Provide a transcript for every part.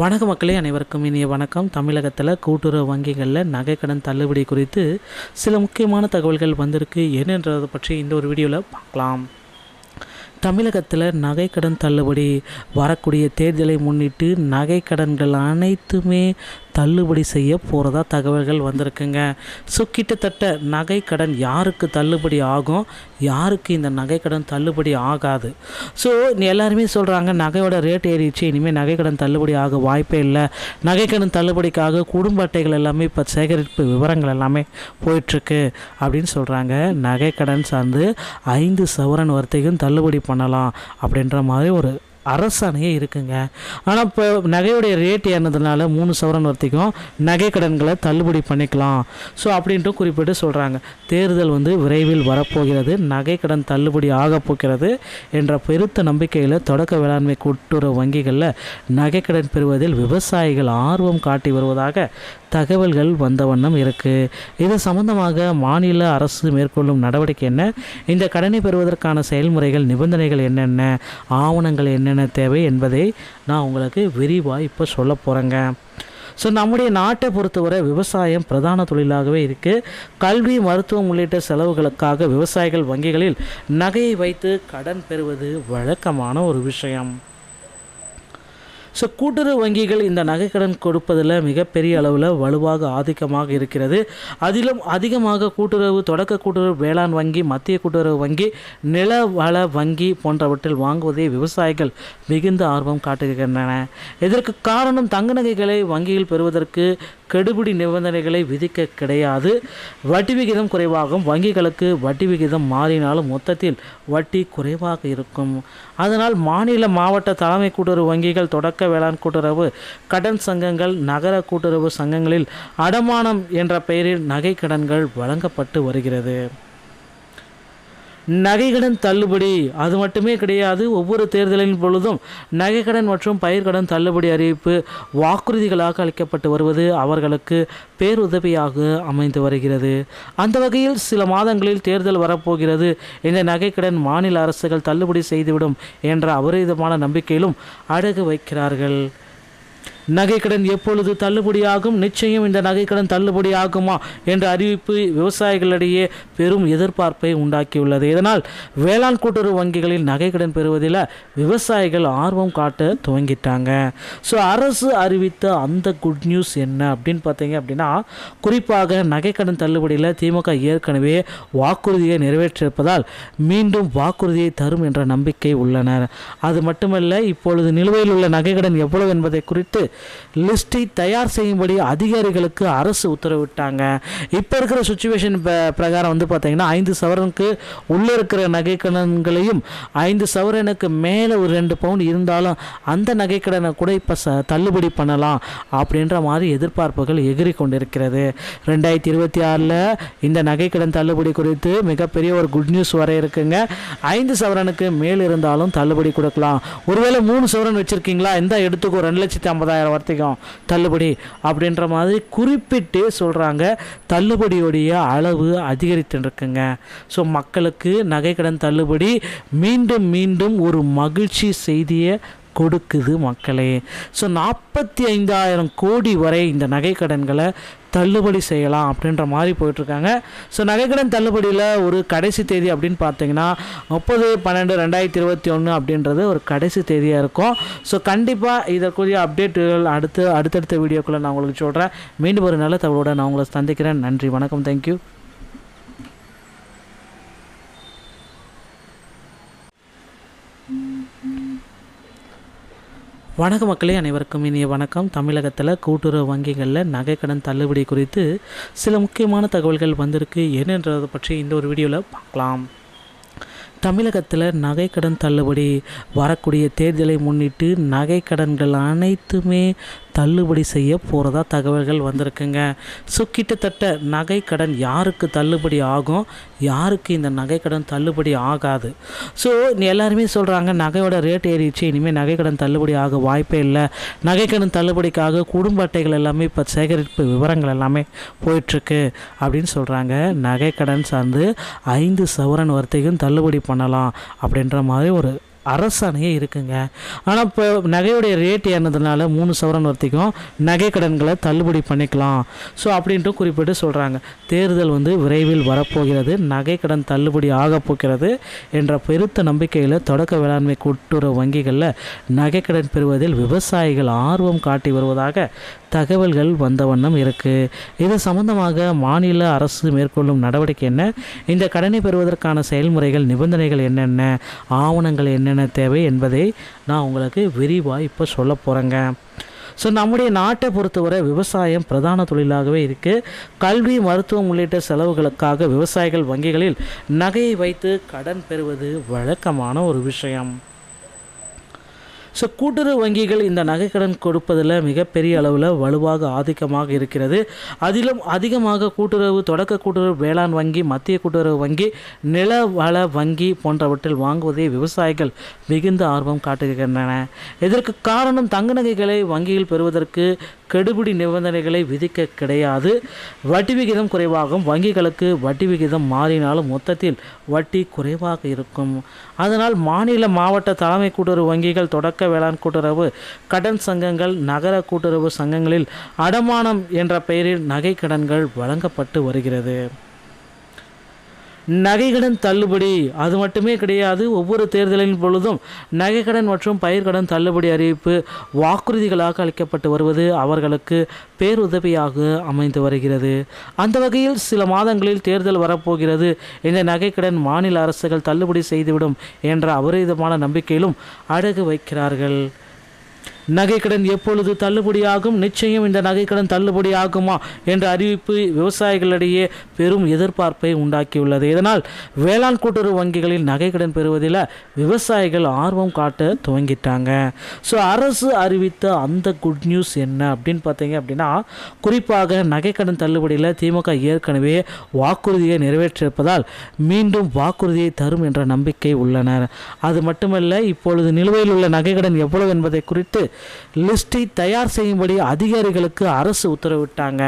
வணக்க மக்களே, அனைவருக்கும் இனிய வணக்கம். தமிழகத்தில் கூட்டுறவு வங்கிகளில் நகைக்கடன் தள்ளுபடி குறித்து சில முக்கியமான தகவல்கள் வந்திருக்கு. என்னன்றதை பற்றி இந்த ஒரு வீடியோவில் பார்க்கலாம். தமிழகத்தில் நகைக்கடன் தள்ளுபடி வரக்கூடிய தேர்தலை முன்னிட்டு நகைக்கடன்கள் அனைத்துமே தள்ளுபடி செய்ய போகிறதா தகவல்கள் வந்திருக்குங்க. ஸோ கிட்டத்தட்ட நகைக்கடன் யாருக்கு தள்ளுபடி ஆகும், யாருக்கு இந்த நகைக்கடன் தள்ளுபடி ஆகாது. ஸோ எல்லாருமே சொல்கிறாங்க நகையோட ரேட் ஏறிடுச்சு, இனிமேல் நகைக்கடன் தள்ளுபடி ஆக வாய்ப்பே இல்லை. நகைக்கடன் தள்ளுபடிக்காக குடும்ப அட்டைகள் எல்லாமே இப்போ சேகரிப்பு விவரங்கள் எல்லாமே போயிட்டுருக்கு அப்படின்னு சொல்கிறாங்க. நகைக்கடன் சார்ந்து 5 சவரன் வரைக்கும் தள்ளுபடி பண்ணலாம் அப்படின்ற மாதிரி ஒரு அரசாணையே இருக்குங்க. ஆனால் இப்போ நகையுடைய ரேட் ஏறினதுனால 3 சவரன் வரைக்கும் நகை கடன்களை தள்ளுபடி பண்ணிக்கலாம். ஸோ அப்படின்ட்டு குறிப்பிட்டு சொல்கிறாங்க. தேர்தல் விரைவில் வரப்போகிறது, நகை கடன் தள்ளுபடி ஆகப் போகிறது என்ற பெருத்த நம்பிக்கையில் தொடக்க வேளாண்மை கூட்டுறவு வங்கிகளில் நகைக்கடன் பெறுவதில் விவசாயிகள் ஆர்வம் காட்டி வருவதாக தகவல்கள் வந்த வண்ணம் இருக்குது. இது சம்பந்தமாக மாநில அரசு மேற்கொள்ளும் நடவடிக்கை என்ன, இந்த கடனை பெறுவதற்கான செயல்முறைகள், நிபந்தனைகள் என்னென்ன, ஆவணங்கள் என்னென்ன தேவை என்பதை நான் உங்களுக்கு விரிவாக இப்போ சொல்ல போகிறேங்க. ஸோ நம்முடைய நாட்டை பொறுத்தவரை விவசாயம் பிரதான தொழிலாகவே இருக்குது. கல்வி, மருத்துவம் உள்ளிட்ட செலவுகளுக்காக விவசாயிகள் வங்கிகளில் நகையை வைத்து கடன் பெறுவது வழக்கமான ஒரு விஷயம். ஸோ கூட்டுறவு வங்கிகள் இந்த நகைக்கடன் கொடுப்பதில் மிகப்பெரிய அளவில் வலுவாக ஆதிக்கமாக இருக்கிறது. அதிலும் அதிகமாக கூட்டுறவு, தொடக்க கூட்டுறவு வேளாண் வங்கி, மத்திய கூட்டுறவு வங்கி, நில வள வங்கி போன்றவற்றில் வாங்குவதை விவசாயிகள் மிகுந்த ஆர்வம் காட்டுகின்றன. இதற்கு காரணம் தங்க நகைகளை வங்கியில் பெறுவதற்கு கெடுபிடி நிபந்தனைகளை விதிக்க கிடையாது. வட்டி விகிதம் குறைவாகும். வங்கிகளுக்கு வட்டி விகிதம் மாறினாலும் மொத்தத்தில் வட்டி குறைவாக இருக்கும். அதனால் மாநில, மாவட்ட தலைமை கூட்டுறவு வங்கிகள், தொடக்க வேளாண் கூட்டுறவு கடன் சங்கங்கள், நகர கூட்டுறவு சங்கங்களில் அடமானம் என்ற பெயரில் நகை கடன்கள் வழங்கப்பட்டு வருகிறது. நகைக்கடன் தள்ளுபடி அது மட்டுமே கிடையாது. ஒவ்வொரு தேர்தலின் பொழுதும் நகைக்கடன் மற்றும் பயிர்க்கடன் தள்ளுபடி அறிவிப்பு வாக்குறுதிகளாக அளிக்கப்பட்டு வருவது அவர்களுக்கு பேருதவியாக அமைந்து வருகிறது. அந்த வகையில் சில மாதங்களில் தேர்தல் வரப்போகிறது, இந்த நகைக்கடன் மாநில அரசுகள் தள்ளுபடி செய்துவிடும் என்ற அபரிதமான நம்பிக்கையிலும் அடகு வைக்கிறார்கள். நகைக்கடன் எப்பொழுது தள்ளுபடியாகும், நிச்சயம் இந்த நகைக்கடன் தள்ளுபடி ஆகுமா என்ற அறிவிப்பு விவசாயிகளிடையே பெரும் எதிர்பார்ப்பை உண்டாக்கியுள்ளது. இதனால் வேளாண் கூட்டுறவு வங்கிகளில் நகைக்கடன் பெறுவதில் விவசாயிகள் ஆர்வம் காட்ட துவங்கிட்டாங்க. ஸோ அரசு அறிவித்த அந்த குட் நியூஸ் என்ன அப்படின்னு பார்த்தீங்க அப்படின்னா, குறிப்பாக நகைக்கடன் தள்ளுபடியில் திமுக ஏற்கனவே வாக்குறுதியை நிறைவேற்றியிருப்பதால் மீண்டும் வாக்குறுதியை தரும் என்ற நம்பிக்கை உள்ளனர். அது மட்டுமல்ல, இப்பொழுது நிலுவையில் உள்ள நகைக்கடன் எவ்வளவு என்பதை குறித்து லிஸ்டை தயார் செய்யும்படி அதிகாரிகளுக்கு அரசு உத்தரவிட்டாங்க. இப்போ இருக்கிற சுச்சுவேஷன் பிரகாரம் பார்த்தீங்கன்னா 5 சவரனுக்கு உள்ளே இருக்கிற நகைக்கடன்களையும் 5 சவரனுக்கு மேலே ஒரு 2 பவுண்ட் இருந்தாலும் அந்த நகைக்கடனை கூட இப்போ தள்ளுபடி பண்ணலாம் அப்படின்ற மாதிரி எதிர்பார்ப்புகள் எகிரி கொண்டிருக்கிறது. 2026 இந்த நகைக்கடன் தள்ளுபடி குறித்து மிகப்பெரிய ஒரு குட் நியூஸ் வர இருக்குங்க. 5 சவரனுக்கு மேல் இருந்தாலும் தள்ளுபடி கொடுக்கலாம். ஒருவேளை 3 சவரன் வச்சுருக்கீங்களா, இந்த எடுத்துக்கோ 2,50,000 வரைக்கும் தள்ளுபடி அப்படின்ற மாதிரி குறிப்பிட்டு சொல்கிறாங்க. தள்ளுபடியோடைய அளவு அதிகரித்துருக்குங்க. ஸோ மக்களுக்கு நகைக்கடன் தள்ளுபடி மீண்டும் மீண்டும் ஒரு மகிழ்ச்சி செய்தியை கொடுக்குது மக்களே. ஸோ 45,000 கோடி வரை இந்த நகைக்கடன்களை தள்ளுபடி செய்யலாம் அப்படின்ற மாதிரி போயிட்டுருக்காங்க. ஸோ நகைக்கடன் தள்ளுபடியில் ஒரு கடைசி தேதி அப்படின்னு பார்த்தீங்கன்னா 30/12/2021 அப்படின்றது ஒரு கடைசி தேதியாக இருக்கும். ஸோ கண்டிப்பாக இதற்குரிய அப்டேட்டுகள் அடுத்தடுத்த வீடியோக்குள்ளே நான் உங்களுக்கு சொல்கிறேன். மீண்டும் ஒரு நல்ல தகவலோடு நான் உங்களை சந்திக்கிறேன். நன்றி, வணக்கம், தேங்க்யூ. வணக்க மக்களே, அனைவருக்கும் இனிய வணக்கம். தமிழகத்தில் கூட்டுறவு வங்கிகளில் நகைக்கடன் தள்ளுபடி குறித்து சில முக்கியமான தகவல்கள் வந்திருக்கு. என்னன்றதை பற்றி இந்த ஒரு வீடியோவில் பார்க்கலாம். தமிழகத்தில் நகைக்கடன் தள்ளுபடி வரக்கூடிய தேர்தலை முன்னிட்டு நகைக்கடன்கள் அனைத்துமே தள்ளுபடி செய்ய போகிறதா தகவல்கள் வந்திருக்குங்க. ஸோ கிட்டத்தட்ட நகைக்கடன் யாருக்கு தள்ளுபடி ஆகும், யாருக்கு இந்த நகைக்கடன் தள்ளுபடி ஆகாது. ஸோ எல்லாருமே சொல்கிறாங்க நகையோட ரேட் ஏறிடுச்சு, இனிமேல் நகைக்கடன் தள்ளுபடி ஆக வாய்ப்பே இல்லை. நகைக்கடன் தள்ளுபடிக்காக குடும்ப அட்டைகள் எல்லாமே இப்போ சேகரிப்பு விவரங்கள் எல்லாமே போயிட்டுருக்கு அப்படின்னு சொல்கிறாங்க. நகைக்கடன் சார்ந்து 5 சவரன் வரைக்கும் தள்ளுபடி பண்ணலாம் அப்படின்ற மாதிரி ஒரு அரசாணையே இருக்குங்க. ஆனால் இப்போ நகையுடைய ரேட் ஏறினதுனால 3 சவரன் வரைக்கும் நகை கடன்களை தள்ளுபடி பண்ணிக்கலாம். ஸோ அப்படின்ட்டு குறிப்பிட்டு சொல்கிறாங்க. தேர்தல் விரைவில் வரப்போகிறது, நகை கடன் தள்ளுபடி ஆகப் போகிறது என்ற பெருத்த நம்பிக்கையில் தொடக்க வேளாண்மை கூட்டுறவு வங்கிகளில் நகை கடன் பெறுவதில் விவசாயிகள் ஆர்வம் காட்டி வருவதாக தகவல்கள் வந்த வண்ணம் இருக்குது. இது சம்பந்தமாக மாநில அரசு மேற்கொள்ளும் நடவடிக்கை என்ன, இந்த கடனை பெறுவதற்கான செயல்முறைகள், நிபந்தனைகள் என்னென்ன, ஆவணங்கள் என்னென்ன தேவை என்பதை நான் உங்களுக்கு விரிவாக இப்போ சொல்ல போகிறேங்க. ஸோ நம்முடைய நாட்டை பொறுத்தவரை விவசாயம் பிரதான தொழிலாகவே இருக்குது. கல்வி, மருத்துவம் உள்ளிட்ட செலவுகளுக்காக விவசாயிகள் வங்கிகளில் நகையை வைத்து கடன் பெறுவது வழக்கமான ஒரு விஷயம். ஸோ கூட்டுறவு வங்கிகள் இந்த நகைக்கடன் கொடுப்பதில் மிகப்பெரிய அளவில் வலுவாக ஆதிக்கமாக இருக்கிறது. அதிலும் அதிகமாக தொடக்க கூட்டுறவு வேளாண் வங்கி, மத்திய கூட்டுறவு வங்கி, நில வள வங்கி போன்றவற்றில் வாங்குவதை விவசாயிகள் மிகுந்த ஆர்வம் காட்டுகின்றன. இதற்கு காரணம் தங்க நகைகளை வங்கியில் பெறுவதற்கு கெடுபிடி நிபந்தனைகளை விதிக்க கிடையாது. வட்டி விகிதம் குறைவாகும். வங்கிகளுக்கு வட்டி விகிதம் மாறினாலும் மொத்தத்தில் வட்டி குறைவாக இருக்கும். அதனால் மாநில, மாவட்ட தலைமை கூட்டுறவு வங்கிகள், தொடக்க வேளாண் கூட்டுறவு கடன் சங்கங்கள், நகர கூட்டுறவு சங்கங்களில் அடமானம் என்ற பெயரில் நகை கடன்கள் வழங்கப்பட்டு வருகிறது. நகைக்கடன் தள்ளுபடி அது மட்டுமே கிடையாது. ஒவ்வொரு தேர்தலின் பொழுதும் நகைக்கடன் மற்றும் பயிர்க்கடன் தள்ளுபடி அறிவிப்பு வாக்குறுதிகளாக அளிக்கப்பட்டு வருவது அவர்களுக்கு பேருதவியாக அமைந்து வருகிறது. அந்த வகையில் சில மாதங்களில் தேர்தல் வரப்போகிறது, இந்த நகைக்கடன் மாநில அரசுகள் தள்ளுபடி செய்துவிடும் என்ற அபரிதமான நம்பிக்கையிலும் அடகு வைக்கிறார்கள். நகைக்கடன் எப்பொழுது தள்ளுபடியாகும், நிச்சயம் இந்த நகைக்கடன் தள்ளுபடி ஆகுமா என்ற அறிவிப்பு விவசாயிகளிடையே பெரும் எதிர்பார்ப்பை உண்டாக்கியுள்ளது. இதனால் வேளாண் கூட்டுறவு வங்கிகளில் நகைக்கடன் பெறுவதில் விவசாயிகள் ஆர்வம் காட்ட துவங்கிட்டாங்க. ஸோ அரசு அறிவித்த அந்த குட் நியூஸ் என்ன அப்படின்னு பார்த்தீங்க அப்படின்னா, குறிப்பாக நகைக்கடன் தள்ளுபடியில் திமுக ஏற்கனவே வாக்குறுதியை நிறைவேற்றியிருப்பதால் மீண்டும் வாக்குறுதியை தரும் என்ற நம்பிக்கை உள்ளனர். அது மட்டுமல்ல, இப்பொழுது நிலுவையில் உள்ள நகைக்கடன் எவ்வளவு என்பதை குறித்து லிஸ்டை தயார் செய்யும்படி அதிகாரிகளுக்கு அரசு உத்தரவிட்டாங்க.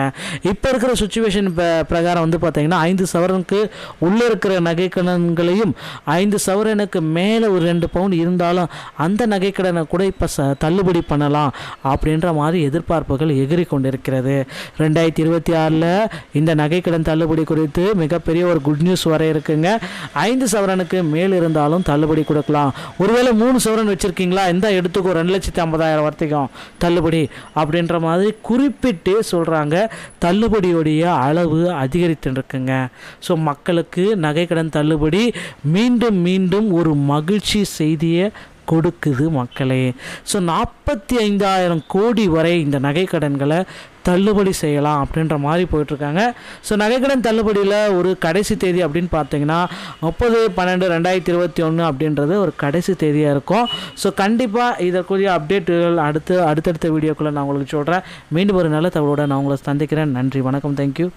இப்போ இருக்கிற சுச்சுவேஷன் பிரகாரம் பார்த்தீங்கன்னா 5 சவரனுக்கு உள்ளே இருக்கிற நகைக்கடன்களையும் 5 சவரனுக்கு மேலே ஒரு 2 பவுன் இருந்தாலும் அந்த நகைக்கடனை கூட இப்போ தள்ளுபடி பண்ணலாம் அப்படின்ற மாதிரி எதிர்பார்ப்புகள் எகிரி கொண்டிருக்கிறது. 2026 இந்த நகைக்கடன் தள்ளுபடி குறித்து மிகப்பெரிய ஒரு குட் நியூஸ் வர இருக்குங்க. 5 சவரனுக்கு மேல் இருந்தாலும் தள்ளுபடி கொடுக்கலாம். ஒருவேளை 3 சவரன் வச்சுருக்கீங்களா, இந்த எடுத்துக்கோ 2,50,000 வர்த்திகம் தள்ளுபடி அப்படின்ற மாதிரி குறிப்பிட்டு சொல்கிறாங்க. தள்ளுபடியோடைய அளவு அதிகரித்துருக்குங்க. ஸோ மக்களுக்கு நகைக்கடன் தள்ளுபடி மீண்டும் மீண்டும் ஒரு மகிழ்ச்சி செய்தியை கொடுக்குது மக்களே. ஸோ 45,000 கோடி வரை இந்த நகைக்கடன்களை தள்ளுபடி செய்யலாம் அப்படின்ற மாதிரி போயிட்டுருக்காங்க. ஸோ நகைக்கடன் தள்ளுபடியில் ஒரு கடைசி தேதி அப்படின்னு பார்த்தீங்கன்னா 30/12/2021 அப்படின்றது ஒரு கடைசி தேதியாக இருக்கும். ஸோ கண்டிப்பாக இதற்குரிய அப்டேட்டுகள் அடுத்தடுத்த வீடியோக்குள்ளே நான் உங்களுக்கு சொல்கிறேன். மீண்டும் ஒரு நல்ல தகவலோடு நான் உங்களை சந்திக்கிறேன். நன்றி, வணக்கம், தேங்க்யூ.